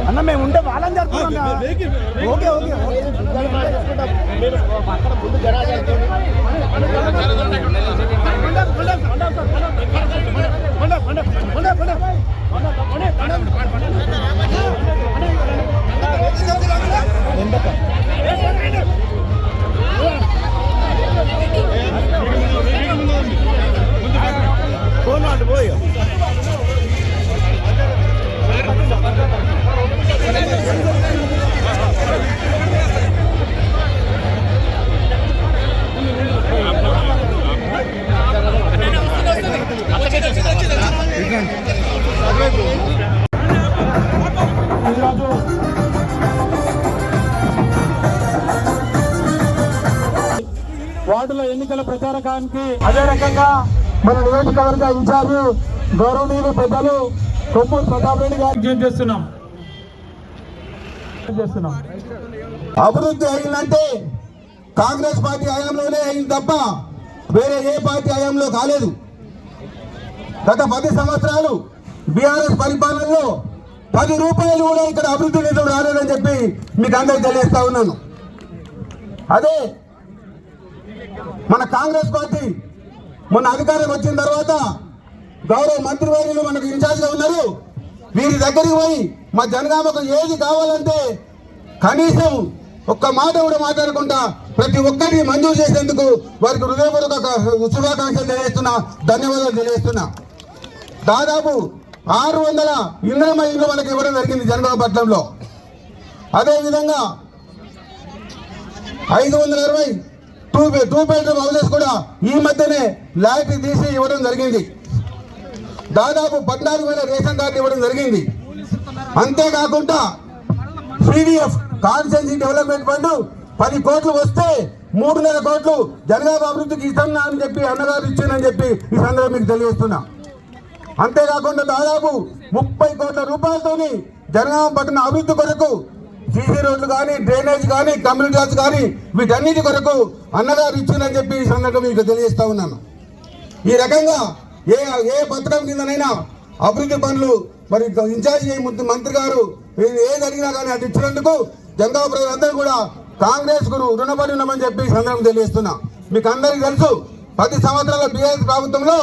అన్న మేము ఉంటే వాళ్ళని జరుపుకుంటాం. ఓకే ఓకే అక్కడ ముందు గరాజ్ పోయి వార్డుల ఎన్నికల ప్రచారకానికి అదే రకంగా మన నియోజకవర్గ ఇన్ఛార్జి గౌరవనీయులు పెద్దలు కొమ్మూరు ప్రతాప్ రెడ్డి గారికి చేస్తున్నాం. అభివృద్ధి అయిందంటే కాంగ్రెస్ పార్టీ హయాంలోనే అయింది తప్ప వేరే ఏ పార్టీ హయాంలో కాలేదు. గత 10 సంవత్సరాలు బీఆర్ఎస్ పరిపాలనలో 10 రూపాయలు కూడా ఇక్కడ అభివృద్ధి నిధులు రాలేదని చెప్పి మీకు అందరికి తెలియజేస్తా ఉన్నాను. అదే మన కాంగ్రెస్ పార్టీ మొన్న అధికారం వచ్చిన తర్వాత గౌరవ మంత్రివర్యులు మనకు ఇన్ఛార్జ్గా ఉన్నారు. వీరి దగ్గరికి పోయి మా జనగామకు ఏది కావాలంటే కనీసం ఒక్క మాట కూడా మాట్లాడకుండా ప్రతి ఒక్కరిని మంజూరు చేసేందుకు వారికి హృదయపూర్వక శుభాకాంక్షలు తెలియజేస్తున్నా, ధన్యవాదాలు తెలియజేస్తున్నా. దాదాపు 600 ఇంద్రమ ఇల్లు మనకి ఇవ్వడం జరిగింది జనగామ పట్టణంలో. అదేవిధంగా 560 టూ బెడ్రూమ్ హౌసెస్ కూడా ఈ మధ్యనే ల్యాట్ తీసి ఇవ్వడం జరిగింది. దాదాపు 14,000 రేషన్ కార్డు ఇవ్వడం జరిగింది. అంతేకాకుండా సిడిఎఫ్ కాన్స్టిట్యూన్సీ డెవలప్మెంట్ ఫండ్ 10 కోట్లు వస్తే 3,5 కోట్లు జనగామ అభివృద్ధికి ఇస్తున్నా అని చెప్పి అన్నగారు ఇచ్చానని చెప్పి ఈ సందర్భంగా మీకు తెలియజేస్తున్నా. అంతేకాకుండా దాదాపు 30 కోట్ల రూపాయలతోని జనగామ పట్టణ అభివృద్ధి కొరకు సీసీ రోడ్లు కానీ, డ్రైనేజ్ కానీ, కమ్యూనిటీ హాల్స్ కానీ వీటన్నిటి కొరకు అన్నగారు ఇచ్చిందని చెప్పి ఈ సందర్భంగా మీకు తెలియజేస్తా ఉన్నాను. ఈ రకంగా ఏ పథకం కిందనైనా అభివృద్ధి పనులు మరి ఇన్ఛార్జి మంత్రి గారు ఏది అడిగినా కానీ అది ఇచ్చినందుకు జనగామ ప్రజలందరూ కూడా కాంగ్రెస్ కు రుణపడి ఉన్నామని చెప్పి ఈ సందర్భంగా తెలియజేస్తున్నా. మీకు అందరికీ తెలుసు 10 సంవత్సరాల బీఆర్ఎస్ ప్రభుత్వంలో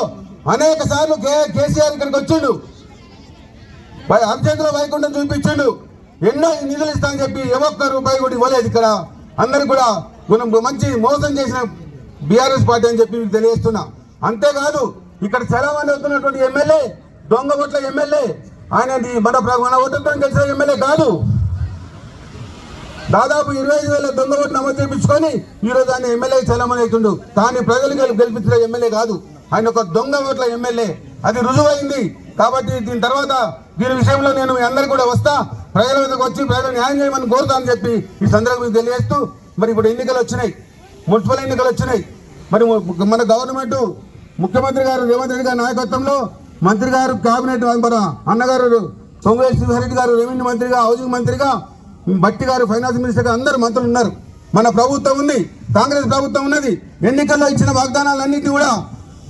అనేక సార్లు కేసీఆర్ ఇక్కడికి వచ్చిండు, హరిచంద్ర వైకుంఠం చూపించిండు, ఎన్నో నిధులు ఇస్తామని చెప్పి ఒక్క రూపాయి కూడా ఇవ్వలేదు. ఇక్కడ అందరికి కూడా మంచి మోసం చేసిన బీఆర్ఎస్ పార్టీ అని చెప్పి మీకు తెలియజేస్తున్నా. అంతేకాదు ఇక్కడ చలామణి అవుతున్నటువంటి ఎమ్మెల్యే దొంగ ఓట్ల ఎమ్మెల్యే, ఆయన మన ఓట్లతో గెలిచిన ఎమ్మెల్యే కాదు. దాదాపు 25,000 దొంగ ఓట్లు నమోదు చేయించుకొని ఈరోజు ఆయన ఎమ్మెల్యే చలామణి అవుతుండు. కానీ ప్రజలు గెలిపించిన ఎమ్మెల్యే కాదు, ఆయన ఒక దొంగ ఓట్ల ఎమ్మెల్యే. అది రుజువైంది. కాబట్టి దీని విషయంలో నేను మీ అందరికీ కూడా వస్తా, ప్రజల మీదకి వచ్చి ప్రజలు న్యాయం చేయమని కోరుతానని చెప్పి ఈ సందర్భంగా తెలియజేస్తూ, మరి ఇప్పుడు ఎన్నికలు వచ్చినాయి, మున్సిపల్ ఎన్నికలు వచ్చినాయి. మరి మన గవర్నమెంట్ ముఖ్యమంత్రి గారు రేవంత్ రెడ్డి గారి నాయకత్వంలో మంత్రి గారు కేబినెట్ మన అన్నగారు పొంగులేటి శ్రీధర్రెడ్డి గారు రెవెన్యూ మంత్రిగా, హౌసింగ్ మంత్రిగా, భట్టి గారు ఫైనాన్స్ మినిస్టర్గా అందరు మంత్రులు ఉన్నారు. మన ప్రభుత్వం ఉంది, కాంగ్రెస్ ప్రభుత్వం ఉన్నది. ఎన్నికల్లో ఇచ్చిన వాగ్దానాలన్నింటినీ కూడా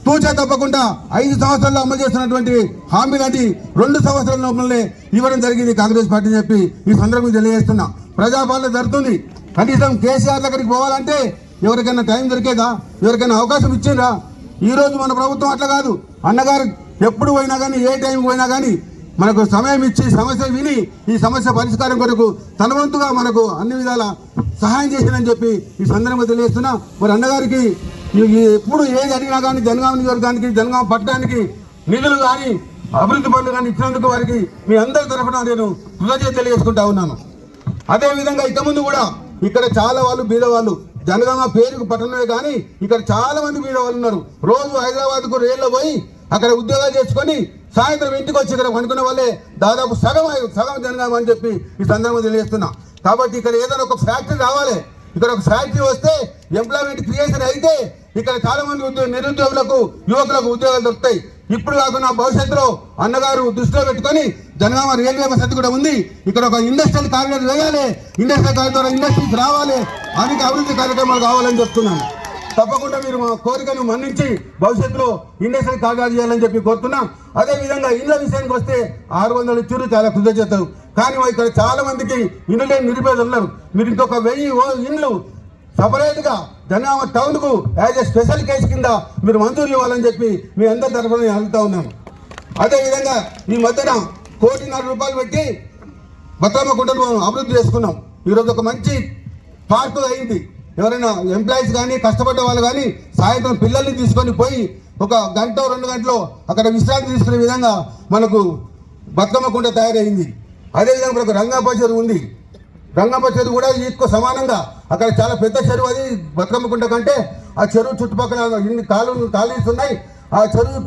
తూచా తప్పకుండా 5 సంవత్సరాల్లో అమలు చేస్తున్నటువంటి హామీలని 2 సంవత్సరాల లోపలనే ఇవ్వడం జరిగింది కాంగ్రెస్ పార్టీ చెప్పి ఈ సందర్భంగా తెలియజేస్తున్నా. ప్రజాపాలన జరుగుతుంది. కనీసం కేసీఆర్ దగ్గరికి పోవాలంటే ఎవరికైనా టైం దొరికేదా? ఎవరికైనా అవకాశం ఇచ్చిందా? ఈ రోజు మన ప్రభుత్వం అట్లా కాదు. అన్నగారు ఎప్పుడు పోయినా కానీ, ఏ టైంకి పోయినా కానీ మనకు సమయం ఇచ్చి సమస్య విని ఈ సమస్య పరిష్కారం కొరకు తన వంతుగా మనకు అన్ని విధాల సహాయం చేసిందని చెప్పి ఈ సందర్భంగా తెలియజేస్తున్నా. మరి అన్నగారికి ఎప్పుడు ఏది అడిగినా కానీ జనగామ నియోజకవర్గానికి, జనగామ పట్టణానికి నిధులు కానీ అభివృద్ధి పనులు కానీ ఇచ్చినందుకు వారికి మీ అందరి తరఫున నేను కృతజ్ఞత తెలియజేసుకుంటా ఉన్నాను. అదేవిధంగా ఇంతకుముందు కూడా ఇక్కడ చాలా వాళ్ళు బీదవాళ్ళు, జనగామ పేరుకు పట్టణమే కానీ ఇక్కడ చాలా మంది బీదవాళ్ళు ఉన్నారు. రోజు హైదరాబాద్కు రైల్లో పోయి అక్కడ ఉద్యోగాలు చేసుకొని సాయంత్రం ఇంటికి వచ్చి ఇక్కడ అనుకున్న వాళ్ళే దాదాపు సగం జనగామ అని చెప్పి ఈ సందర్భంగా తెలియజేస్తున్నా. కాబట్టి ఇక్కడ ఏదైనా ఒక ఫ్యాక్టరీ రావాలి. ఇక్కడ ఒక ఫ్యాక్టరీ వస్తే ఎంప్లాయ్మెంట్ క్రియేషన్ అయితే ఇక్కడ చాలా మంది నిరుద్యోగులకు, యువకులకు ఉద్యోగాలు దొరుకుతాయి. ఇప్పుడు కాకుండా భవిష్యత్తులో అన్నగారు దృష్టిలో పెట్టుకొని జనగామ రైల్వే వసతి కూడా ఉంది. ఇక్కడ ఒక ఇండస్ట్రియల్ కారిడార్ వేయాలి. ఇండస్ట్రియల్ కారిడార్ ద్వారా ఇండస్ట్రీస్ రావాలి. అనేక అభివృద్ధి కార్యక్రమాలు కావాలని చెప్తున్నాను. తప్పకుండా మీరు మా కోరికను మన్నించి భవిష్యత్తులో ఇండస్ట్రియల్ కారిడార్ చేయాలని చెప్పి కోరుతున్నాం. అదేవిధంగా ఇళ్ల విషయానికి వస్తే 600 ఇచ్చారు, చాలా కృతజ్ఞతలు. కానీ ఇక్కడ చాలా మందికి ఇల్లు లేని నిరుపేదలు ఉన్నారు. మీరు ఇంకొక 1000 ఇండ్లు సపరేట్గా జనగామ టౌన్కు యాజ్ ఏ స్పెషల్ కేసు కింద మీరు మంజూరు ఇవ్వాలని చెప్పి మీ అందరి తరఫున నేను అడుగుతా ఉన్నాను. అదేవిధంగా ఈ మధ్యన 1,50,00,000 రూపాయలు పెట్టి బతుకమ్మ కుంటను అభివృద్ధి చేసుకున్నాం. ఈరోజు ఒక మంచి పార్కు అయింది. ఎవరైనా ఎంప్లాయీస్ కానీ, కష్టపడ్డ వాళ్ళు కానీ సాయంత్రం పిల్లల్ని తీసుకొని పోయి ఒక గంట 2 గంటలో అక్కడ విశ్రాంతి తీసుకునే విధంగా మనకు బతుకమ్మ కుంట తయారైంది. అదేవిధంగా మనకు రంగప్ప చెరువు ఉంది. రంగప్ప చెరువు కూడా వీటితో సమానంగా అక్కడ చాలా పెద్ద చెరువు. అది బతుకమ్మ కుంట కంటే ఆ చెరువు చుట్టుపక్కల ఇన్ని కాలనీస్ ఉన్నాయి. ఆ చెరువు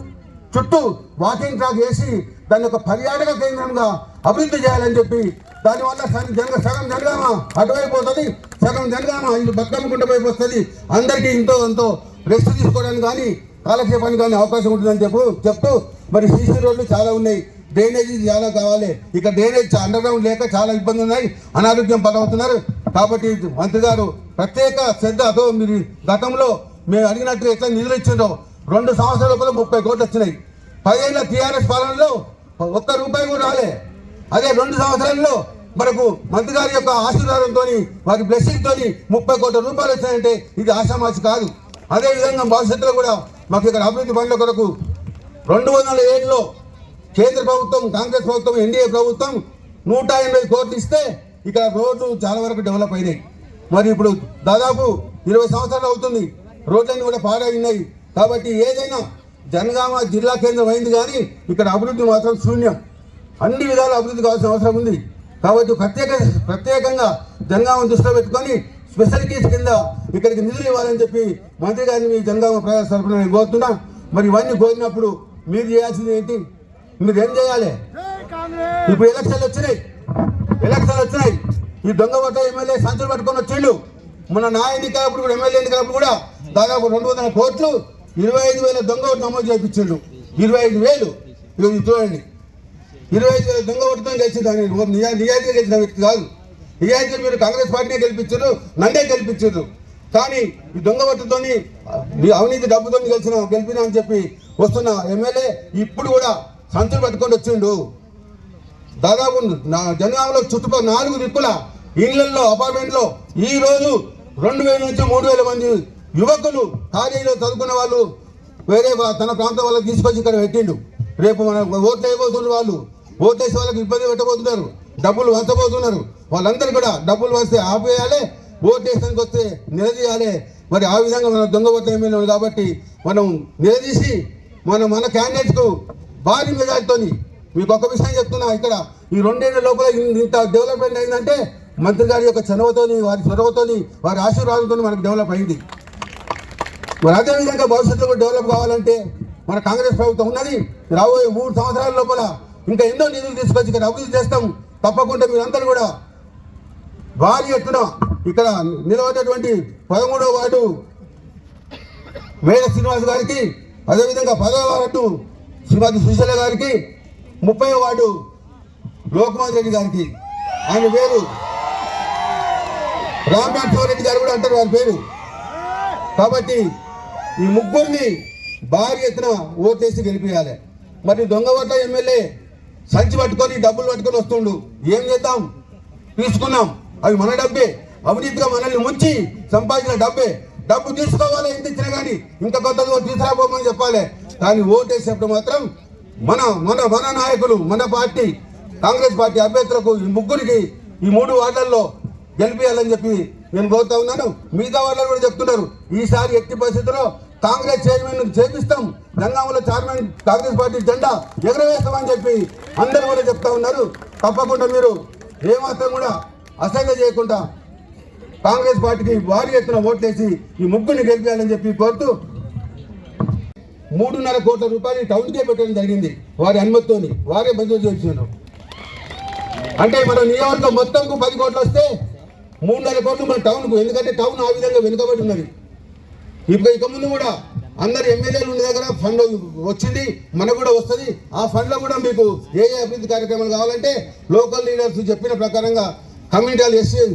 చుట్టూ వాకింగ్ ట్రాక్ వేసి దాన్ని ఒక పర్యాటక కేంద్రంగా అభివృద్ధి చేయాలని చెప్పి దానివల్ల సగం జనగామ అటువైపు పోతుంది, సగం జనగామ ఇది బతుకమ్మ కుంట వైపు వస్తుంది. అందరికీ ఎంతో రెస్ట్ తీసుకోవడానికి కానీ, కాలక్షేపానికి కానీ అవకాశం ఉంటుందని చెప్తూ మరి సీసీ రోడ్లు చాలా ఉన్నాయి. డ్రైనేజీ చాలా కావాలి. ఇక డ్రైనేజ్ అండర్ గ్రౌండ్ లేక చాలా ఇబ్బంది ఉన్నాయి, అనారోగ్యం పాలవుతున్నారు. కాబట్టి మంత్రి గారు ప్రత్యేక శ్రద్ధతో మీరు గతంలో మేము అడిగినట్టు ఎట్లా నిధులు ఇచ్చిందో 2 సంవత్సరాల లోపల 30 కోట్లు వచ్చినాయి. 10 ఏళ్ళ టీఆర్ఎస్ పాలనలో ₹1 కూడా రాలే. అదే 2 సంవత్సరాల్లో మనకు మంత్రి గారి యొక్క ఆశీర్వాదంతో, వారి బ్లెస్సింగ్తో 30 కోట్ల రూపాయలు వచ్చాయంటే ఇది ఆషామాషి కాదు. అదేవిధంగా భవిష్యత్తులో కూడా మాకు ఇక్కడ అభివృద్ధి పనుల కొరకు 2007లో కేంద్ర ప్రభుత్వం, కాంగ్రెస్ ప్రభుత్వం, ఎన్డీఏ ప్రభుత్వం 180 కోట్లు ఇస్తే ఇక్కడ రోడ్లు చాలా వరకు డెవలప్ అయినాయి. మరి ఇప్పుడు దాదాపు 20 సంవత్సరాలు అవుతుంది, రోడ్లన్నీ కూడా పాడై ఉన్నాయి. కాబట్టి ఏదైనా జనగామ జిల్లా కేంద్రం అయింది కానీ ఇక్కడ అభివృద్ధి మాత్రం శూన్యం. అన్ని విధాల అభివృద్ధి కావాల్సిన అవసరం ఉంది. కాబట్టి ప్రత్యేకంగా జనగామ దృష్టిలో పెట్టుకొని స్పెషల్ కేసు కింద ఇక్కడికి నిధులు ఇవ్వాలని చెప్పి మంత్రి గారిని మీ జనగామ ప్రజల తరఫున నేను కోరుతున్నా. మరి ఇవన్నీ కోరినప్పుడు మీరు చేయాల్సింది ఏంటి? మీరు ఏం చేయాలి? ఇప్పుడు ఎలక్షన్లు వచ్చినాయి. ఈ దొంగ ఓట ఎమ్మెల్యే సంచులు పట్టుకొని వచ్చిండు. మన నా ఎన్నికలప్పుడు కూడా, ఎమ్మెల్యే ఎన్నికలప్పుడు కూడా దాదాపు 200 కోట్లు 25,000 దొంగ ఓటు నమోదు చేయించిండు. 25,000 ఇది చూడండి. 25,000 దొంగ ఓటుతో గెలిచిందని నిజాయితీగా గెలిచిన వ్యక్తి కాదు. నిజాయితీ మీరు కాంగ్రెస్ పార్టీనే గెలిపించారు, నన్నే గెలిపించారు. కానీ ఈ దొంగ ఓటుతో అవినీతి డబ్బుతో గెలిపినా అని చెప్పి వస్తున్న ఎమ్మెల్యే ఇప్పుడు కూడా సంచులు పట్టుకొని వచ్చిండు. దాదాపు జనగామలో చుట్టుపక్కల 4 దిక్కుల ఇళ్లలో, అపార్ట్మెంట్లో ఈ రోజు 2,000 నుంచి 3,000 మంది యువకులు కాలేజీలో చదువుకున్న వాళ్ళు వేరే తన ప్రాంతం వాళ్ళకి తీసుకొచ్చి ఇక్కడ పెట్టిండు. రేపు మన ఓట్లు వేయబోతున్న వాళ్ళు, ఓట్లేసే వాళ్ళకి ఇబ్బంది పెట్టబోతున్నారు, డబ్బులు వంచబోతున్నారు. వాళ్ళందరూ కూడా డబ్బులు వస్తే ఆపేయాలి, ఓటేసానికి వస్తే నిలదీయాలి. మరి ఆ విధంగా మన దొంగ ఓట్లు ఎమ్మెల్యేలు కాబట్టి మనం నిలదీసి మన క్యాండిడేట్స్కు భారీ మెజార్టీతో, మీకు ఒక విషయం చెప్తున్నా, ఇక్కడ ఈ 2 ఏళ్ల లోపల ఇంత డెవలప్మెంట్ అయిందంటే మంత్రి గారి యొక్క చొరవతోని, వారి చొరవతోని, వారి ఆశీర్వాదంతో మనకు డెవలప్ అయింది. మరి అదేవిధంగా భవిష్యత్తులో కూడా డెవలప్ కావాలంటే మన కాంగ్రెస్ ప్రభుత్వం ఉన్నది. రాబోయే 3 సంవత్సరాల లోపల ఇంకా ఎన్నో నిధులు తీసుకొచ్చి ఇక్కడ అభివృద్ధి చేస్తాం. తప్పకుండా మీరందరూ కూడా భారీ ఎత్తున ఇక్కడ నిలబడినటువంటి 13వ వార్డు మేడ శ్రీనివాస్ గారికి, అదేవిధంగా 10వ వార్డు శ్రీమతి సుశీల గారికి, 30వ వార్డు లోకమాన్ రెడ్డి గారికి, ఆయన పేరు రామ్నాథ్ రెడ్డి గారు కూడా అంటారు వారి పేరు. కాబట్టి ఈ ముగ్గురిని భారీ ఎత్తున ఓటేసి గెలిపించాలి. మరి దొంగ ఓట్ల ఎమ్మెల్యే సంచి పట్టుకొని డబ్బులు పట్టుకొని వస్తుండు. ఏం చేద్దాం? తీసుకున్నాం, అవి మన డబ్బే, అవినీతిగా మనల్ని ముంచి సంపాదించిన డబ్బే. డబ్బు తీసుకోవాలి, ఎంత ఇచ్చినా కానీ ఇంకా కొత్తగా తీసుకురాబోమని చెప్పాలి. కానీ ఓటేసేటప్పుడు మాత్రం మన మన మన నాయకులు, మన పార్టీ కాంగ్రెస్ పార్టీ అభ్యర్థులకు ఈ ముగ్గురికి ఈ 3 వార్డుల్లో గెలిపించాలని చెప్పి నేను కోరుతా ఉన్నాను. మిగతా వాళ్ళు కూడా చెప్తున్నారు, ఈసారి ఎట్టి పరిస్థితుల్లో కాంగ్రెస్ చైర్మన్ చేపిస్తాం, జనగామలో చైర్మన్ కాంగ్రెస్ పార్టీ జెండా ఎగరవేస్తామని చెప్పి అందరూ కూడా చెప్తా ఉన్నారు. తప్పకుండా మీరు ఏమాత్రం కూడా అసహ్య చేయకుండా కాంగ్రెస్ పార్టీకి భారీ ఎత్తున ఓట్లేసి ఈ ముగ్గురిని గెలిపించాలని చెప్పి కోరుతూ 3.5 కోట్ల రూపాయలు టౌన్కే పెట్టడం జరిగింది. వారి అనుమతితోని వారే మంజూరు చేస్తున్నారు. అంటే మన నియోజకవర్గం మొత్తంకు 10 కోట్లు వస్తే 3.5 కోట్లు మన టౌన్కు. ఎందుకంటే టౌన్ ఆ విధంగా వెనుకబడి ఉన్నది. ఇక ముందు కూడా అందరు ఎమ్మెల్యేలు ఉన్న దగ్గర ఫండ్ వచ్చింది, మనకు కూడా వస్తుంది. ఆ ఫండ్లో కూడా మీకు ఏ అభివృద్ధి కార్యక్రమాలు కావాలంటే లోకల్ లీడర్స్ చెప్పిన ప్రకారంగా కమ్యూనిటీలు ఎస్సీ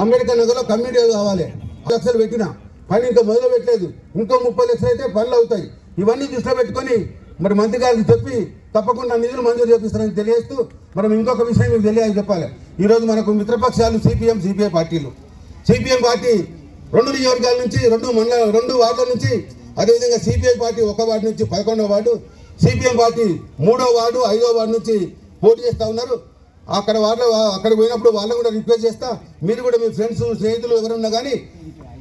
అంబేద్కర్ నగర్లో కమ్యూనిటీలు కావాలి. లక్షలు పెట్టిన పని ఇంకా మొదలు పెట్టలేదు, ఇంకో 30 లక్షలు అయితే పనులు అవుతాయి. ఇవన్నీ దృష్టిలో పెట్టుకొని మరి మంత్రి గారికి చెప్పి తప్పకుండా నిధులు మంజూరు చేపిస్తారని తెలియజేస్తూ మనం ఇంకొక విషయం మీకు తెలియాలని చెప్పాలి. ఈరోజు మనకు మిత్రపక్షాలు సిపిఎం సిపిఐ పార్టీలు. సిపిఎం పార్టీ 2 నియోజకవర్గాల నుంచి 2 వార్డుల నుంచి, అదేవిధంగా సిపిఐ పార్టీ 1 వార్డు నుంచి 11వ వార్డు, సిపిఎం పార్టీ 3వ వార్డు 5వ వార్డు నుంచి పోటీ చేస్తూ ఉన్నారు. అక్కడికి పోయినప్పుడు వాళ్ళని కూడా రిక్వెస్ట్ చేస్తా, మీరు కూడా మీ ఫ్రెండ్స్ స్నేహితులు ఎవరున్నా కానీ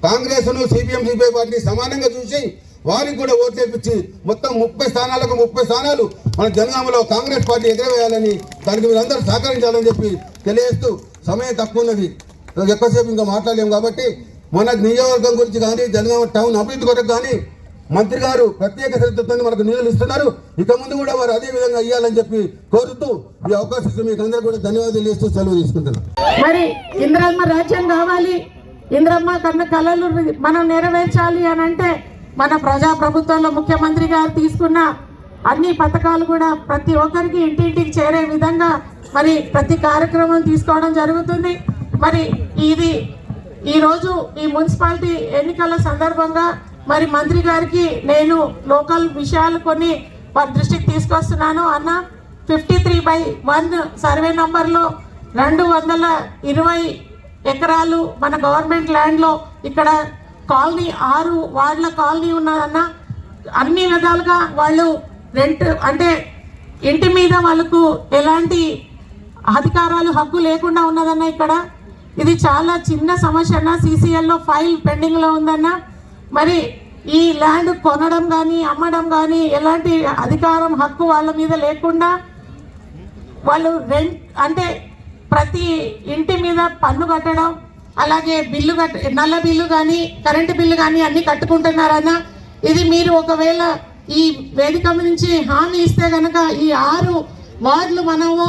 కాంగ్రెస్ను సిపిఎం సిపిఐ పార్టీ సమానంగా చూసి వారికి కూడా ఓట్లు వేయించి మొత్తం 30 స్థానాలకు 30 స్థానాలు మన జనగామలో కాంగ్రెస్ పార్టీ ఎగరవేయాలని, దానికి మీరు అందరూ సహకరించాలని చెప్పి తెలియజేస్తూ, సమయం తక్కువ ఉన్నది, ఎక్కువసేపు ఇంకా మాట్లాడలేము కాబట్టి మన నియోజకవర్గం గురించి కానీ జనగామ టౌన్ అభివృద్ధి కొరకు కానీ మంత్రి గారు ప్రత్యేక శ్రద్ధతో మనకు నిధులు ఇస్తున్నారు. ఇక ముందు కూడా వారు అదే విధంగా ఇవ్వాలని చెప్పి కోరుతూ ఈ అవకాశం మీకు అందరూ కూడా ధన్యవాదాలు చేస్తూ సెలవు తీసుకుంటున్నాను. మరి ఇంద్రమ్మ రాజ్యం కావాలి, ఇంద్రమ్మ కన్న కళలు మనం నెరవేర్చాలి అని అంటే మన ప్రజాప్రభుత్వంలో ముఖ్యమంత్రి గారు తీసుకున్న అన్ని పథకాలు కూడా ప్రతి ఒక్కరికి ఇంటింటికి చేరే విధంగా మరి ప్రతి కార్యక్రమం తీసుకోవడం జరుగుతుంది. మరి ఇది ఈరోజు ఈ మున్సిపాలిటీ ఎన్నికల సందర్భంగా మరి మంత్రి గారికి నేను లోకల్ విషయాలు కొన్ని వారి దృష్టికి తీసుకొస్తున్నాను. అన్న 53/1 సర్వే నంబర్లో 220 ఎకరాలు మన గవర్నమెంట్ ల్యాండ్లో ఇక్కడ కాలనీ 6 వార్డుల కాలనీ ఉన్నదన్న. అన్ని విధాలుగా వాళ్ళు రెంట్ అంటే ఇంటి మీద వాళ్ళకు ఎలాంటి అధికారాలు హక్కు లేకుండా ఉన్నదన్న. ఇక్కడ ఇది చాలా చిన్న సమస్య అన్న. CCLలో ఫైల్ పెండింగ్లో ఉందన్న. మరి ఈ ల్యాండ్ కొనడం కానీ అమ్మడం కానీ ఎలాంటి అధికారం హక్కు వాళ్ళ మీద లేకుండా వాళ్ళు రెంట్ అంటే ప్రతి ఇంటి మీద పన్ను కట్టడం, అలాగే నల్ల బిల్లు కానీ కరెంటు బిల్లు కానీ అన్నీ కట్టుకుంటున్నారన్న. ఇది మీరు ఒకవేళ ఈ వేదిక నుంచి హామీ ఇస్తే కనుక ఈ 6 వార్డులు మనము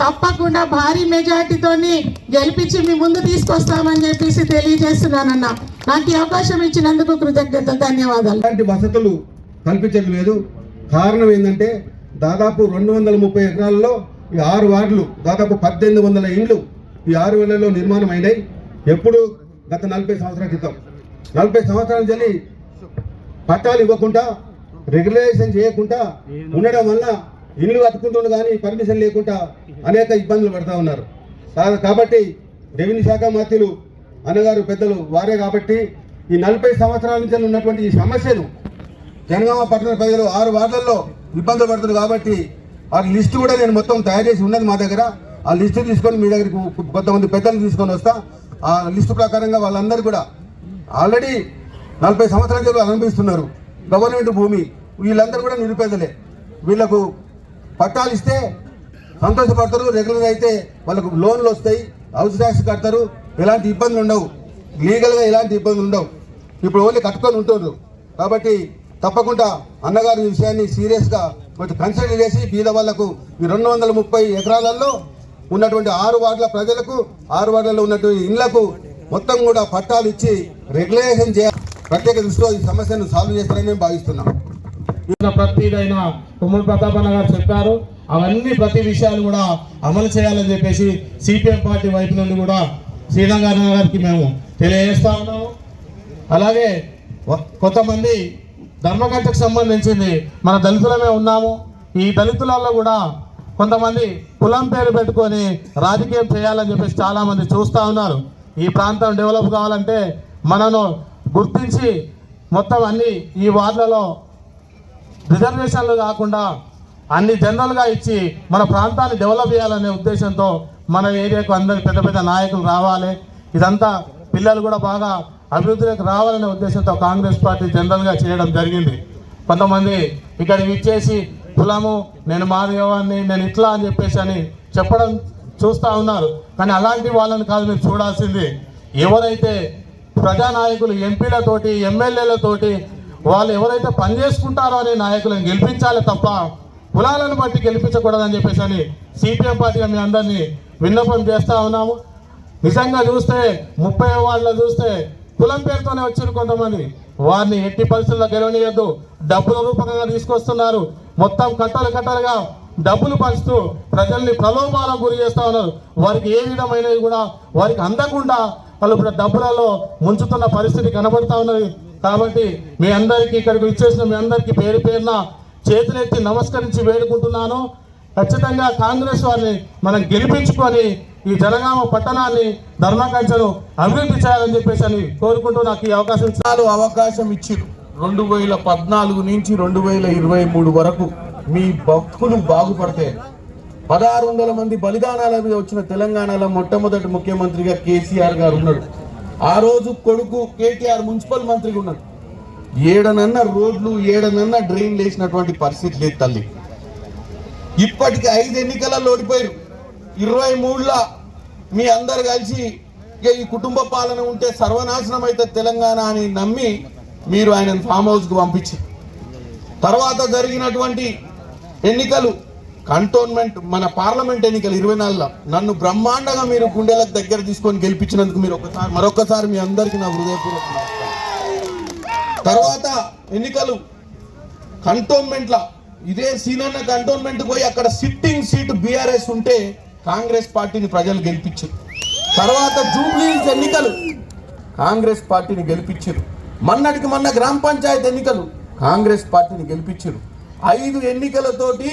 తప్పకుండా భారీ మెజార్టీతోని గెలిపించి మీ ముందు తీసుకొస్తామని చెప్పేసి తెలియజేస్తున్నానన్న. నాకు ఈ అవకాశం ఇచ్చినందుకు కృతజ్ఞతలు, ధన్యవాదాలు. ఇలాంటి వసతులు కల్పించడం లేదు. కారణం ఏంటంటే దాదాపు 230 ఎకరాల్లో ఈ 6 వార్డులు దాదాపు 1800 ఇండ్లు ఈ 6 వేలలో నిర్మాణం అయినాయి. ఎప్పుడు గత 40 సంవత్సరాల క్రితం 40 సంవత్సరాల జల్లి పట్టాలు ఇవ్వకుండా రెగ్యులేషన్ చేయకుండా ఉండడం వల్ల ఇల్లు కట్టుకుంటున్నారు కానీ పర్మిషన్ లేకుండా అనేక ఇబ్బందులు పడుతూ ఉన్నారు. కాబట్టి రెవెన్యూ శాఖ మంత్రులు అన్నగారు పెద్దలు వారే కాబట్టి ఈ 40 సంవత్సరాల నుంచి ఉన్నటువంటి ఈ సమస్యను జనగామ పట్టణ ప్రజలు 6 వార్డులలో ఇబ్బందులు పడుతున్నారు. కాబట్టి ఆ లిస్టు కూడా నేను మొత్తం తయారు చేసి ఉన్నది మా దగ్గర. ఆ లిస్టు తీసుకొని మీ దగ్గరికి కొంతమంది పెద్దలు తీసుకొని వస్తా. ఆ లిస్టు ప్రకారంగా వాళ్ళందరూ కూడా ఆల్రెడీ 40 సంవత్సరాల జలు అనుభవిస్తున్నారు గవర్నమెంట్ భూమి. వీళ్ళందరూ కూడా నిరుపేదలే. వీళ్ళకు పట్టాలు ఇస్తే సంతోషపడతారు, రెగ్యులర్ అయితే వాళ్ళకు లోన్లు వస్తాయి, హౌస్ ట్యాక్స్ కడతారు, ఎలాంటి ఇబ్బందులు ఉండవు, లీగల్గా ఎలాంటి ఇబ్బందులు ఉండవు. ఇప్పుడు ఓన్లీ కట్టుకొని ఉంటున్నారు. కాబట్టి తప్పకుండా అన్నగారు ఈ విషయాన్ని సీరియస్గా కొంచెం కన్సిడర్ చేసి బీద వాళ్లకు ఈ 230 ఎకరాలలో ఉన్నటువంటి 6 వార్డుల ప్రజలకు 6 వార్డులలో ఉన్నటువంటి ఇళ్లకు మొత్తం కూడా పట్టాలు ఇచ్చి రెగ్యులేషన్ చేయాలి. ప్రత్యేక దృష్టిలో ఈ సమస్యను సాల్వ్ చేస్తారని మేము భావిస్తున్నాం. ప్రతిదైన తుమ్మల ప్రతాపన్న గారు చెప్పారు. అవన్నీ ప్రతి విషయాలు కూడా అమలు చేయాలని చెప్పేసి సిపిఎం పార్టీ వైపు నుండి కూడా శ్రీరంగారావు గారికి మేము తెలియజేస్తా ఉన్నాము. అలాగే కొంతమంది ధర్మగంటకు సంబంధించింది మన దళితులమే ఉన్నాము. ఈ దళితులలో కూడా కొంతమంది కులం పేరు పెట్టుకొని రాజకీయం చేయాలని చెప్పేసి చాలామంది చూస్తూ ఉన్నారు. ఈ ప్రాంతం డెవలప్ కావాలంటే మనను గుర్తించి మొత్తం అన్ని ఈ వార్డులలో రిజర్వేషన్లు కాకుండా అన్ని జనరల్గా ఇచ్చి మన ప్రాంతాన్ని డెవలప్ చేయాలనే ఉద్దేశంతో మన ఏరియాకు అందరి పెద్ద పెద్ద నాయకులు రావాలి. ఇదంతా పిల్లలు కూడా బాగా అభివృద్ధిలోకి రావాలనే ఉద్దేశంతో కాంగ్రెస్ పార్టీ జనరల్గా చేయడం జరిగింది. కొంతమంది ఇక్కడికి ఇచ్చేసి కులము నేను మాదేవాన్ని నేను ఇట్లా అని చెప్పేసి అని చెప్పడం చూస్తూ ఉన్నారు. కానీ అలాంటి వాళ్ళని కాదు మీరు చూడాల్సింది. ఎవరైతే ప్రజానాయకులు ఎంపీలతోటి ఎమ్మెల్యేలతోటి వాళ్ళు ఎవరైతే పనిచేసుకుంటారో అనే నాయకులను గెలిపించాలి తప్ప కులాలను బట్టి గెలిపించకూడదని చెప్పేసి అని సిపిఎం పార్టీగా మీ అందరినీ విన్నపం చేస్తూ ఉన్నాము. నిజంగా చూస్తే 30 వార్డులో చూస్తే కులం పేరుతోనే వచ్చారు కొంతమంది. వారిని ఎట్టి పరిస్థితుల్లో గెలవనీయద్దు. డబ్బుల రూపకంగా తీసుకొస్తున్నారు. మొత్తం కట్టలుగా డబ్బులు పంచుతూ ప్రజల్ని ప్రలోభాలకు గురి చేస్తూ ఉన్నారు. వారికి ఏ విధమైనవి కూడా వారికి అందకుండా వాళ్ళు డబ్బులలో ముంచుతున్న పరిస్థితి కనబడుతూ ఉన్నది. కాబట్టి మీ అందరికీ ఇక్కడికి ఇచ్చేసిన మీ అందరికీ పేరు పేరున చేతులెత్తి నమస్కరించి వేడుకుంటున్నాను. ఖచ్చితంగా కాంగ్రెస్ వారిని మనం గెలిపించుకొని ఈ జనగామ పట్టణాన్ని ధర్మకంచను అభివృద్ధి చేయాలని చెప్పేసి అని కోరుకుంటూ నాకు ఈ అవకాశం ఇచ్చిరు. 2014 నుంచి 2023 వరకు మీ భక్తులు బాగుపడితే 1600 మంది బలిదానాల మీద వచ్చిన తెలంగాణలో మొట్టమొదటి ముఖ్యమంత్రిగా కేసీఆర్ గారు ఉన్నాడు. ఆ రోజు కొడుకు కేటీఆర్ మున్సిపల్ మంత్రిగా ఉన్నాడు. ఏడనన్న రోడ్లు ఏడనన్న డ్రైన్లు వేసినటువంటి పరిస్థితి లేదు తల్లి. ఇప్పటికి 5 ఎన్నికలలో ఓడిపోయారు. 23లో మీ అందరు కలిసి ఈ కుటుంబ పాలన ఉంటే సర్వనాశనం అయితే తెలంగాణ అని నమ్మి మీరు ఆయన ఫామ్ హౌస్కు పంపించారు. తర్వాత జరిగినటువంటి ఎన్నికలు కంటోన్మెంట్ మన పార్లమెంట్ ఎన్నికలు 24లో నన్ను బ్రహ్మాండంగా మీరు గుండెలకు దగ్గర తీసుకొని గెలిపించినందుకు మీరు మరొకసారి మీ అందరికీ నా హృదయపూర్వక నమస్కారం. తర్వాత ఎన్నికలు కంటోన్మెంట్ల ఇదే సీనన్న కంటోన్మెంట్ పోయి అక్కడ సిట్టింగ్ సీట్ బీఆర్ఎస్ ఉంటే కాంగ్రెస్ పార్టీని ప్రజలు గెలిపించారు. తర్వాత జూబ్లీహిల్స్ ఎన్నికలు కాంగ్రెస్ పార్టీని గెలిపించారు. మొన్నటికి మొన్న గ్రామ పంచాయతీ ఎన్నికలు కాంగ్రెస్ పార్టీని గెలిపించారు. 5 ఎన్నికలతోటి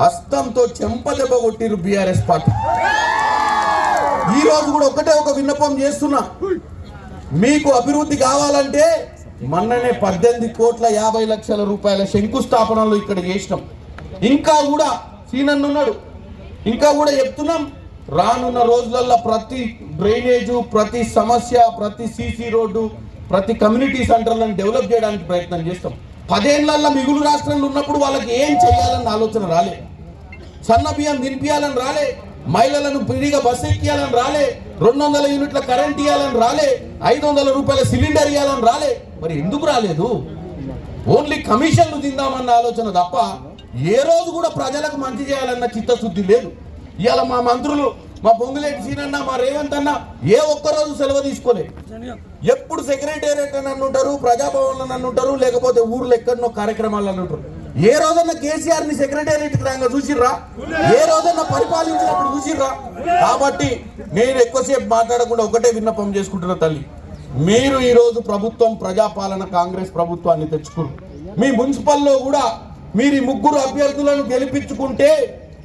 హస్తంతో చెంపదెబ్బ కొట్టిరు బీఆర్ఎస్ పార్టీ. ఈ రోజు కూడా ఒక విన్నపం చేస్తున్నా. మీకు అభివృద్ధి కావాలంటే మొన్ననే 18,50,00,000 రూపాయల శంకుస్థాపనలు ఇక్కడ చేసినాం. ఇంకా కూడా సీనన్నున్నాడు. ఇంకా కూడా చెప్తున్నాం, రానున్న రోజులలో ప్రతి డ్రైనేజు, ప్రతి సమస్య, ప్రతి సీసీ రోడ్డు, ప్రతి కమ్యూనిటీ సెంటర్లను డెవలప్ చేయడానికి ప్రయత్నం చేస్తాం. 10 ఏళ్లలో మిగులు రాష్ట్రంలో ఉన్నప్పుడు వాళ్ళకి ఏం చేయాలన్న ఆలోచన రాలే. సన్న బియ్యం దింపియాలని రాలే, మహిళలను ఫ్రీగా బస్సు ఎక్కియాలని రాలే, 200 యూనిట్ల కరెంట్ ఇవ్వాలని రాలే, 500 రూపాయల సిలిండర్ ఇవ్వాలని రాలే. మరి ఎందుకు రాలేదు? ఓన్లీ కమిషన్లు తిందామన్న ఆలోచన తప్ప ఏ రోజు కూడా ప్రజలకు మంచి చేయాలన్న చిత్తశుద్ధి లేదు. ఇవాళ మా మంత్రులు, మా పొంగులేటి సీనన్న, మా రేవంత్ అన్న ఏ ఒక్కరోజు సెలవు తీసుకోలేదు. ఎప్పుడు సెక్రటేరియట్ అని అంటుంటారు, ప్రజాభవన్లు అని అంటుంటారు, లేకపోతే ఊర్లో ఎక్కడనో కార్యక్రమాలు అంటుంటారు. ఏ రోజన్నా కేసీఆర్ ని సెక్రటేరియట్ రాగా చూసిర్రా? ఏ రోజన్నా పరిపాలించినప్పుడు చూసిర్రా? కాబట్టి నేను ఎక్కువసేపు మాట్లాడకుండా ఒకటే విన్నపం చేసుకుంటున్న తల్లి, మీరు ఈరోజు ప్రభుత్వం ప్రజాపాలన కాంగ్రెస్ ప్రభుత్వాన్ని తెచ్చుకున్నారు. మీ మున్సిపల్లో కూడా మీరు ఈ 3 అభ్యర్థులను గెలిపించుకుంటే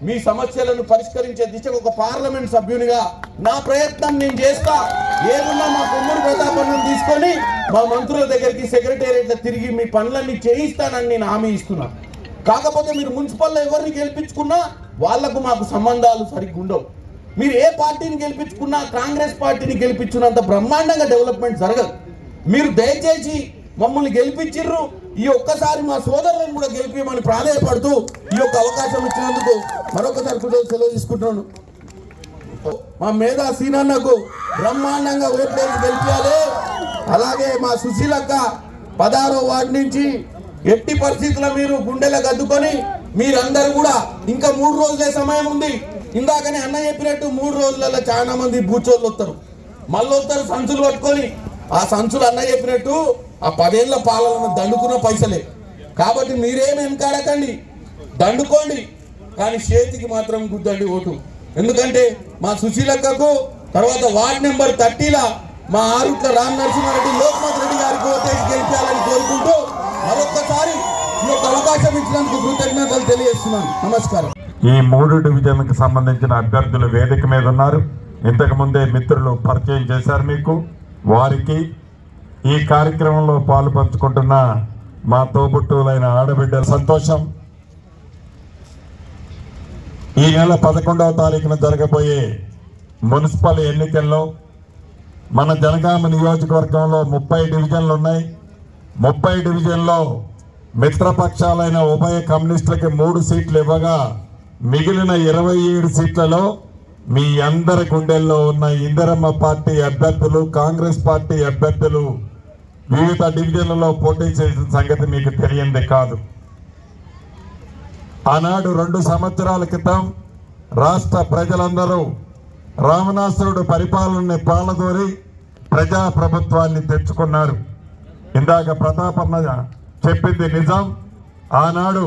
మీ సమస్యలను పరిష్కరించే దిశగా ఒక పార్లమెంట్ సభ్యునిగా నా ప్రయత్నం నేను చేస్తా. ఏదున్నా మా కొమ్మూరు ప్రతాపన్నం తీసుకొని మా మంత్రుల దగ్గరికి సెక్రటేరియట్లో తిరిగి మీ పనులన్నీ చేయిస్తానని నేను హామీ ఇస్తున్నా. కాకపోతే మీరు మున్సిపల్లో ఎవరిని గెలిపించుకున్నా వాళ్లకు మాకు సంబంధాలు సరిగ్గా ఉండవు. మీరు ఏ పార్టీని గెలిపించుకున్నా కాంగ్రెస్ పార్టీని గెలిపించున్నంత బ్రహ్మాండంగా డెవలప్మెంట్ జరగదు. మీరు దయచేసి మమ్మల్ని గెలిపించిర్రు, ఈ ఒక్కసారి మా సోదరులను కూడా గెలిపించమని ప్రాధాయపడుతూ ఈ యొక్క అవకాశం ఇచ్చినందుకు మరొకసారి సెలవు తీసుకుంటున్నాను. మా మేధా సీనన్నకు బ్రహ్మాండంగా ఓట్లేసి గెలిపించాలి. అలాగే మా సుశీలక్క 16వ వార్డు నుంచి ఎట్టి పరిస్థితుల్లో మీరు గుండెలకు అద్దుకొని మీరందరూ కూడా ఇంకా 3 రోజులే సమయం ఉంది. ఇందాకనే అన్న చెప్పినట్టు 3 రోజులలో చాలా మంది బూచోళ్ళు వస్తారు, మళ్ళీ వస్తారు సంచులు పట్టుకొని. ఆ సంచులు అన్న చెప్పినట్టు ఆ 10 ఏళ్ల పాలన దండుకున్న పైసలే. కాబట్టి మీరేమి వెనకాడకండి, దండుకోండి, కానీ చేతికి మాత్రం గుద్దండి ఓటు. ఎందుకంటే మా సుశీలక్కకు తర్వాత వార్డ్ నెంబర్ 30ల మా ఆరుట్ల రామ్ నరసింహారెడ్డి, లోక్నాథ్ రెడ్డి గారికి ఓటేసి గెలిపించాలని కోరుకుంటూ మరొక్కసారి ఈ యొక్క అవకాశం ఇచ్చినందుకు కృతజ్ఞతలు తెలియజేస్తున్నాను. నమస్కారం. ఈ 3 డివిజన్లకు సంబంధించిన అభ్యర్థులు వేదిక మీద ఉన్నారు. ఇంతకు ముందే మిత్రులు పరిచయం చేశారు మీకు. వారికి ఈ కార్యక్రమంలో పాలు పంచుకుంటున్న మా తోబుట్టువులైన ఆడబిడ్డల సంతోషం. ఈ నెల 11వ తారీఖున జరగబోయే మున్సిపల్ ఎన్నికల్లో మన జనగామ నియోజకవర్గంలో 30 డివిజన్లు ఉన్నాయి. 30 డివిజన్లో మిత్రపక్షాలైన ఉభయ కమ్యూనిస్టులకి 3 సీట్లు ఇవ్వగా మిగిలిన 27 సీట్లలో మీ అందరి గుండెల్లో ఉన్న ఇందిరమ్మ పార్టీ అభ్యర్థులు, కాంగ్రెస్ పార్టీ అభ్యర్థులు వివిధ డివిజన్లలో పోటీ చేసిన సంగతి మీకు తెలియందే కాదు. ఆనాడు 2 సంవత్సరాల క్రితం రాష్ట్ర ప్రజలందరూ రామనాసురుడు పరిపాలనని పాలదోరి ప్రజాప్రభుత్వాన్ని తెచ్చుకున్నారు. ఇందాక ప్రతాపన్న చెప్పింది నిజం. ఆనాడు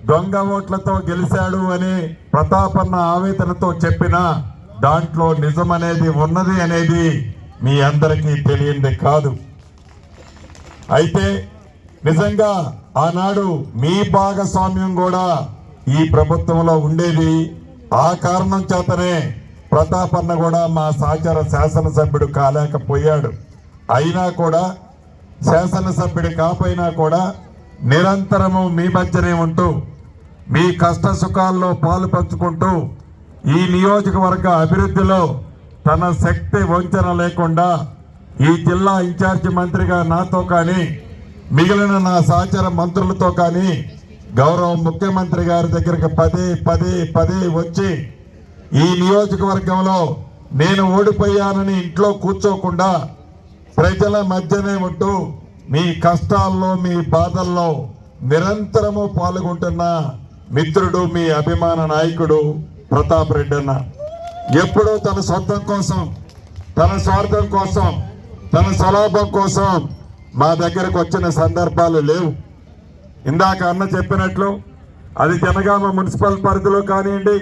దొంగ ఓట్లతో గెలిచాడు అని ప్రతాపన్న ఆవేదనతో చెప్పిన దాంట్లో నిజం అనేది ఉన్నది అనేది మీ అందరికీ తెలియంది కాదు. అయితే నిజంగా ఆనాడు మీ భాగస్వామ్యం కూడా ఈ ప్రభుత్వంలో ఉండేది. ఆ కారణం చేతనే ప్రతాపన్న కూడా మా సహచర శాసనసభ్యుడు కాలేకపోయాడు. అయినా కూడా శాసనసభ్యుడు కాపోయినా కూడా నిరంతరము మీ మధ్యనే ఉంటూ మీ కష్ట సుఖాల్లో పాలు పంచుకుంటూ ఈ నియోజకవర్గ అభివృద్ధిలో తన శక్తి వంచన లేకుండా ఈ జిల్లా ఇన్ఛార్జి మంత్రిగా నాతో కానీ మిగిలిన నా సహచర మంత్రులతో కానీ గౌరవ ముఖ్యమంత్రి గారి దగ్గరికి పదే వచ్చి ఈ నియోజకవర్గంలో నేను ఓడిపోయానని ఇంట్లో కూర్చోకుండా ప్రజల మధ్యనే ఉంటూ మీ కష్టాల్లో మీ బాధల్లో నిరంతరము పాల్గొంటున్న మిత్రుడు, మీ అభిమాన నాయకుడు ప్రతాప్ రెడ్డి అన్న. ఎప్పుడూ తన సొంతం కోసం, తన స్వార్థం కోసం, తన స్వలాభం కోసం మా దగ్గరకు వచ్చిన సందర్భాలు లేవు. ఇందాక అన్న చెప్పినట్లు అది జనగామ మున్సిపల్ పరిధిలో కానివ్వండి,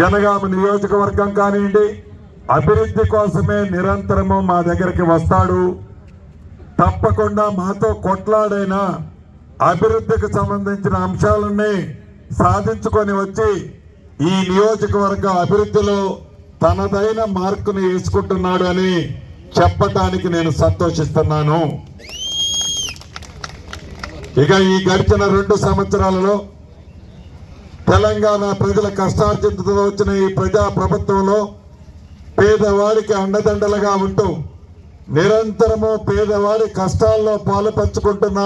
జనగామ నియోజకవర్గం కానివ్వండి, అభివృద్ధి కోసమే నిరంతరము మా దగ్గరికి వస్తాడు. తప్పకుండా మాతో కొట్లాడైనా అభివృద్ధికి సంబంధించిన అంశాలన్నీ సాధించుకొని వచ్చి ఈ నియోజకవర్గ అభివృద్ధిలో తనదైన మార్కుని వేసుకుంటున్నాడు అని చెప్పటానికి నేను సంతోషిస్తున్నాను. ఇక ఈ గడిచిన 2 సంవత్సరాలలో తెలంగాణ ప్రజల కష్టార్జితంతో వచ్చిన ఈ ప్రజా ప్రభుత్వంలో పేదవాడికి అండదండలుగా ఉంటూ నిరంతరము పేదవాడి కష్టాల్లో పాలు పంచుకుంటున్న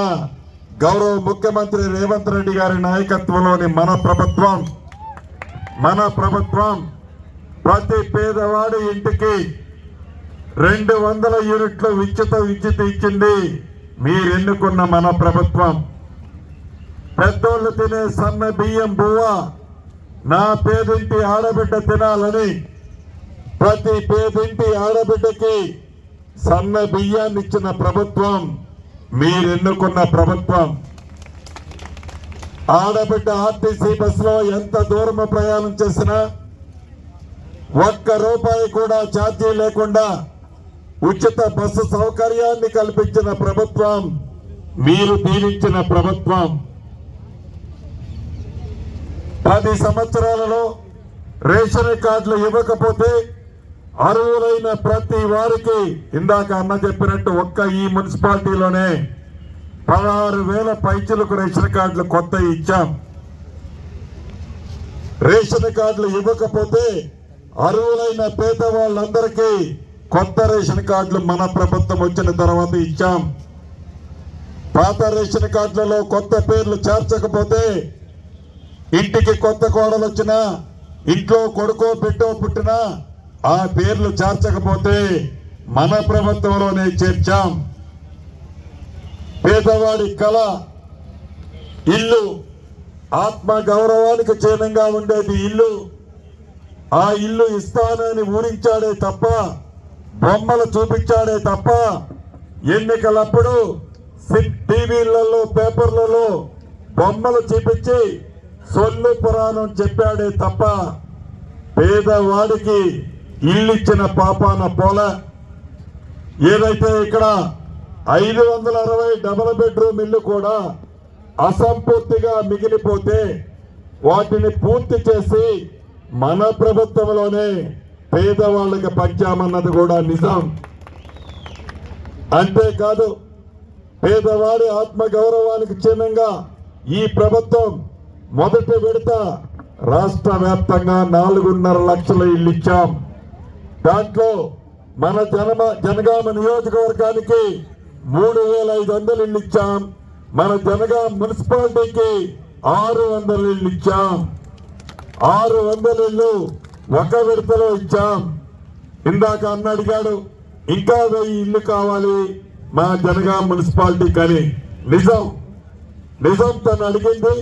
గౌరవ ముఖ్యమంత్రి రేవంత్ రెడ్డి గారి నాయకత్వంలోని మన ప్రభుత్వం ప్రతి పేదవాడి ఇంటికి 200 యూనిట్లు ఉచిత విద్యుత్ ఇచ్చింది మీరెన్నుకున్న మన ప్రభుత్వం. పెద్దోళ్ళు తినే సన్న బియ్యం బువ్వ నా పేదింటి ఆడబిడ్డ తినాలని ప్రతి పేదింటి ఆడబిడ్డకి సన్న బియ్యాన్ని ఇచ్చిన ప్రభుత్వం మీరెన్నుకున్న ప్రభుత్వం. ఆడబిడ్డ ఆర్టీసీ బస్సులో ఎంత దూరం ప్రయాణం చేసినా ₹1 కూడా ఛార్జీ లేకుండా ఉచిత బస్సు సౌకర్యాన్ని కల్పించిన ప్రభుత్వం మీరు దీవించిన ప్రభుత్వం. 10 సంవత్సరాలలో రేషన్ కార్డులు ఇవ్వకపోతే అర్హులైన ప్రతి వారికి ఇందాక అన్న చెప్పినట్టు ఒక్క ఈ మున్సిపాలిటీలోనే 16,000 పైచులకు రేషన్ కార్డులు కొత్త ఇచ్చాం. రేషన్ కార్డులు ఇవ్వకపోతే అర్హులైన పేదవాళ్ళందరికీ కొత్త రేషన్ కార్డులు మన ప్రభుత్వం వచ్చిన తర్వాత ఇచ్చాం. పాత రేషన్ కార్డులలో కొత్త పేర్లు చేర్చకపోతే ఇంటికి కొత్త కోడలు వచ్చినా, ఇంట్లో కొడుకో బిడ్డో పుట్టినా ఆ పేర్లు చేర్చకపోతే మన ప్రభుత్వంలోనే చేర్చాం. పేదవాడి కళ ఇల్లు, ఆత్మ గౌరవానికి చిహ్నంగా ఉండేది ఇల్లు. ఆ ఇల్లు ఇస్తానని ఊరించాడే తప్ప, బొమ్మలు చూపించాడే తప్ప, ఎన్నికలప్పుడు టీవీలలో పేపర్లలో బొమ్మలు చూపించి సొల్లు పురాణం చెప్పాడే తప్ప పేదవాడికి ఇల్లు ఇచ్చిన పాపాన పోల. ఏదైతే ఇక్కడ 560 డబుల్ బెడ్రూమ్ ఇల్లు కూడా అసంపూర్తిగా మిగిలిపోతే వాటిని పూర్తి చేసి మన ప్రభుత్వంలోనే పేదవాళ్ళకి పంచామన్నది కూడా నిజం. అంతేకాదు పేదవాడి ఆత్మగౌరవానికి చిహ్నంగా ఈ ప్రభుత్వం మొదటి విడత రాష్ట్ర వ్యాప్తంగా 4.5 లక్షల ఇల్లు ఇచ్చాం. దాంట్లో మన జనగామ నియోజకవర్గానికి 3,500 ఇల్లు ఇచ్చాం. మన జనగామ మున్సిపాలిటీకి 600 ఇల్లు ఇచ్చాం. 600 ఇల్లు ఒక విడతలో ఇచ్చాం. ఇందాక అన్న అడిగాడు ఇంకా 1000 ఇల్లు కావాలి మా జనగామ మున్సిపాలిటీ కానీ నిజం తను అడిగింది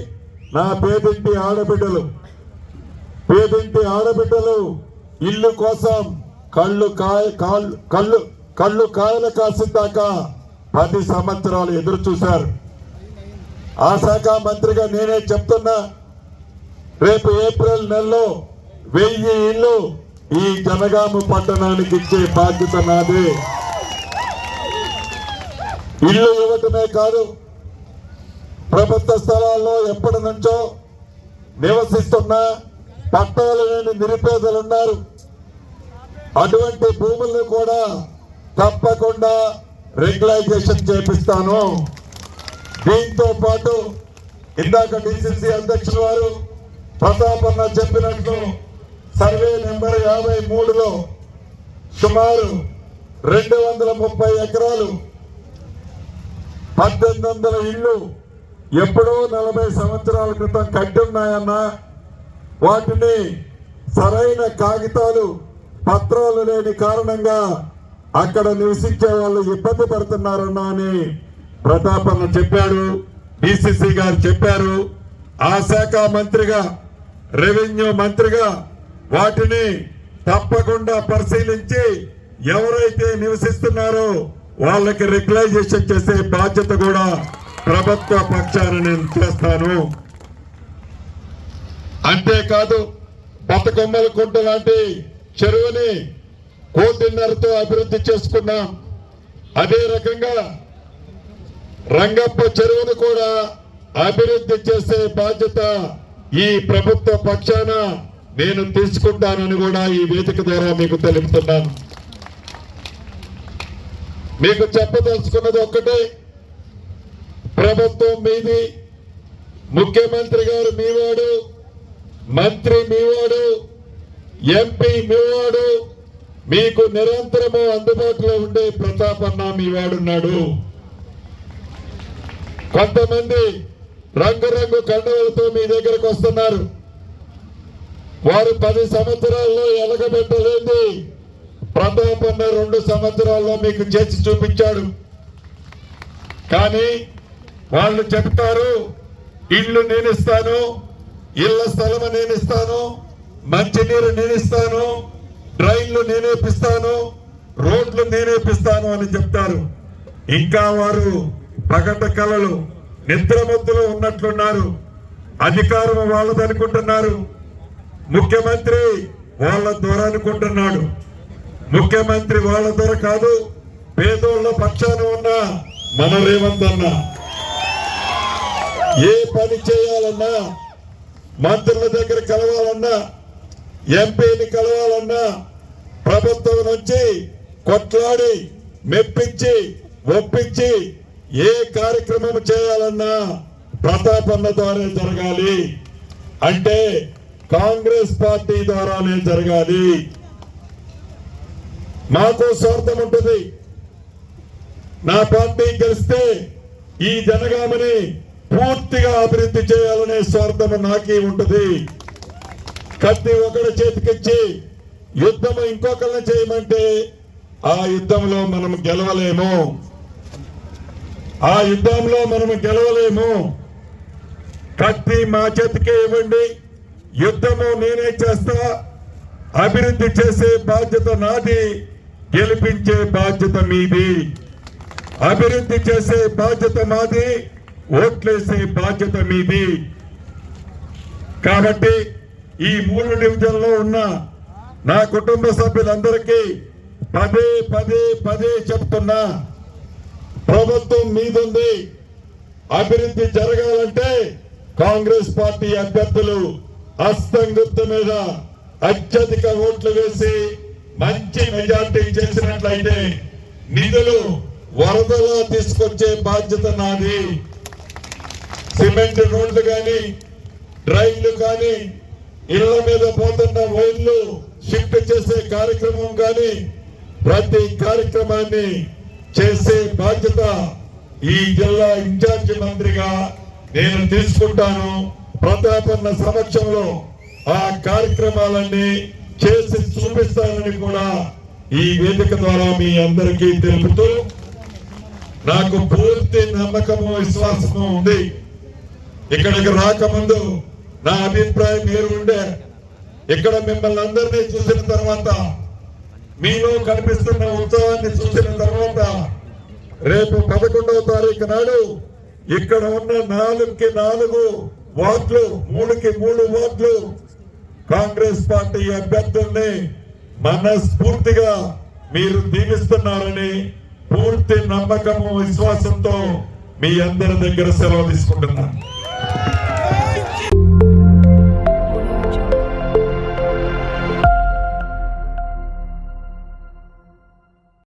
నా పేదింటి ఆడబిడ్డలు ఇల్లు కోసం కళ్ళు కాయలు కాసిందాకా 10 సంవత్సరాలు ఎదురు చూశారు. ఆ శాఖ మంత్రిగా నేనే చెప్తున్నా, రేపు ఏప్రిల్ నెలలో 1000 ఇల్లు ఈ జనగామ పట్టణానికి ఇచ్చే బాధ్యత నాదే. ఇల్లు ఇవ్వటమే కాదు, ప్రభుత్వ స్థలాల్లో ఎప్పటి నుంచో నివసిస్తున్న పట్టాలు లేని నిరుపేదలు ఉన్నారు. అటువంటి భూములను కూడా తప్పకుండా రెగ్యులైజేషన్ చేపిస్తాను. దీంతో పాటు ఇందాక డిసిసి అధ్యక్షుల వారు ప్రతాపన్న చెప్పినట్లు సర్వే నెంబర్ 53లో సుమారు 230 ఎకరాలు 1800 ఇళ్ళు ఎప్పుడో 40 సంవత్సరాల క్రితం కట్టి ఉన్నాయన్నా వాటిని సరైన కాగితాలు పత్రాలు లేని కారణంగా అక్కడ నివసించే వాళ్ళు ఇబ్బంది పడుతున్నారన్నా అని ప్రతాపన్న చెప్పాడు, డిసిసి గారు చెప్పారు. ఆ శాఖ మంత్రిగా రెవెన్యూ మంత్రిగా వాటిని తప్పకుండా పరిశీలించి ఎవరైతే నివసిస్తున్నారో వాళ్ళకి రెగ్యులైజేషన్ చేసే బాధ్యత కూడా ప్రభుత్వ పక్షాన నేను చేస్తాను. అంతేకాదు బతుకమ్మల కుంట లాంటి చెరువుని 1.5 కోటితో అభివృద్ధి చేసుకున్నాం. అదే రకంగా రంగప్ప చెరువును కూడా అభివృద్ధి చేసే బాధ్యత ఈ ప్రభుత్వ పక్షాన నేను తీసుకుంటానని కూడా ఈ వేదిక ద్వారా మీకు తెలుపుతున్నాను. మీకు చెప్పదలుచుకున్నది ఒక్కటే, ప్రభుత్వం మీది, ముఖ్యమంత్రి గారు మీవాడు, మంత్రి మీవాడు, ఎంపీ మీవాడు, మీకు నిరంతరము అందుబాటులో ఉండే ప్రతాపన్న మీవాడున్నాడు. కొంతమంది రంగురంగు కండువలతో మీ దగ్గరకు వస్తున్నారు. వారు 10 సంవత్సరాల్లో ఎలగబెట్టలేంది ప్రతాపన్న 2 సంవత్సరాల్లో మీకు చేసి చూపించాడు. కానీ వాళ్ళు చెప్తారు ఇల్లు నేనిస్తాను, ఇళ్ల స్థలం నేనిస్తాను, మంచినీరు నేనిస్తాను, డ్రైన్లు నేనేపిస్తాను, రోడ్లు నేనేపిస్తాను అని చెప్తారు. ఇంకా వారు పగట కళలు నిద్రమత్తులో ఉన్నట్లున్నారు. అధికారం వాళ్ళదనుకుంటున్నారు, ముఖ్యమంత్రి వాళ్ళ ద్వారా అనుకుంటున్నాడు. ముఖ్యమంత్రి వాళ్ళ ద్వారా కాదు, పేదోళ్ల పక్షాన ఉన్న మన రేవంత్ అన్న ఏ పని చేయాలన్నా, మంత్రుల దగ్గర కలవాలన్నా, ఎంపీని కలవాలన్నా ప్రభుత్వం నుంచి కొట్లాడి మెప్పించి ఒప్పించి ఏ కార్యక్రమం చేయాలన్నా ప్రతాపన్న ద్వారా జరగాలి. అంటే కాంగ్రెస్ పార్టీ ద్వారానే జరగాలి. మాకు స్వార్థం ఉంటుంది. నా పార్టీ గెలిస్తే ఈ జనగామని పూర్తిగా అభివృద్ధి చేయాలనే స్వార్థం నాకే ఉంటుంది. కత్తి ఒకటి చేతికిచ్చి యుద్ధం ఇంకొకరిని చేయమంటే ఆ యుద్ధంలో మనం గెలవలేము. కత్తి మా చేతికే ఇవ్వండి, యుద్ధము నేనే చేస్తా, అభివృద్ధి చేసే బాధ్యత నాది, గెలిపించే బాధ్యత మీది. అభివృద్ధి చేసే బాధ్యత మాది, ఓట్లేసే బాధ్యత మీది. కాబట్టి ఈ 3 డివిజన్లో ఉన్న నా కుటుంబ సభ్యులందరికీ పదే చెప్తున్నా, ప్రభుత్వం మీదుంది. అభివృద్ధి జరగాలంటే కాంగ్రెస్ పార్టీ అభ్యర్థులు హస్తం గుర్తు మీద అత్యధిక ఓట్లు వేసి మంచి మెజార్టీ చేసినట్లయితే నిధులు వరదలా తీసుకొచ్చే బాధ్యత నాది. సిమెంట్ రోడ్లు కానీ, డ్రైన్లు కానీ, ఇళ్ల మీద పోతున్న వైర్లు షిఫ్ట్ చేసే కార్యక్రమం కానీ, ప్రతి కార్యక్రమాన్ని చేసే బాధ్యత ఈ జిల్లా ఇన్ఛార్జి మంత్రిగా నేను తీసుకుంటాను. ప్రతాపన్న సమక్షంలో ఆ కార్యక్రమాలన్నీ చేసి చూపిస్తానని కూడా ఈ వేదిక ద్వారా మీ అందరికీ తెలుపుతూ, నాకు పూర్తి నమ్మకము విశ్వాసము ఉంది. ఇక్కడికి రాకముందు నా అభిప్రాయం వేరు ఉండే. ఇక్కడ మిమ్మల్ని అందరినీ చూసిన తర్వాత, మీలో కనిపిస్తున్న ఉత్సవాన్ని చూసిన తర్వాత, రేపు 11వ తారీఖు నాడు ఇక్కడ ఉన్న 4కి 4 వార్డులు, 3కి 3 వార్డులు కాంగ్రెస్ పార్టీ అభ్యర్థుల్ని మనస్ఫూర్తిగా మీరు దీవిస్తున్నారని పూర్తి నమ్మకము విశ్వాసంతో మీ అందరి దగ్గర సెలవు తీసుకుంటున్నాను.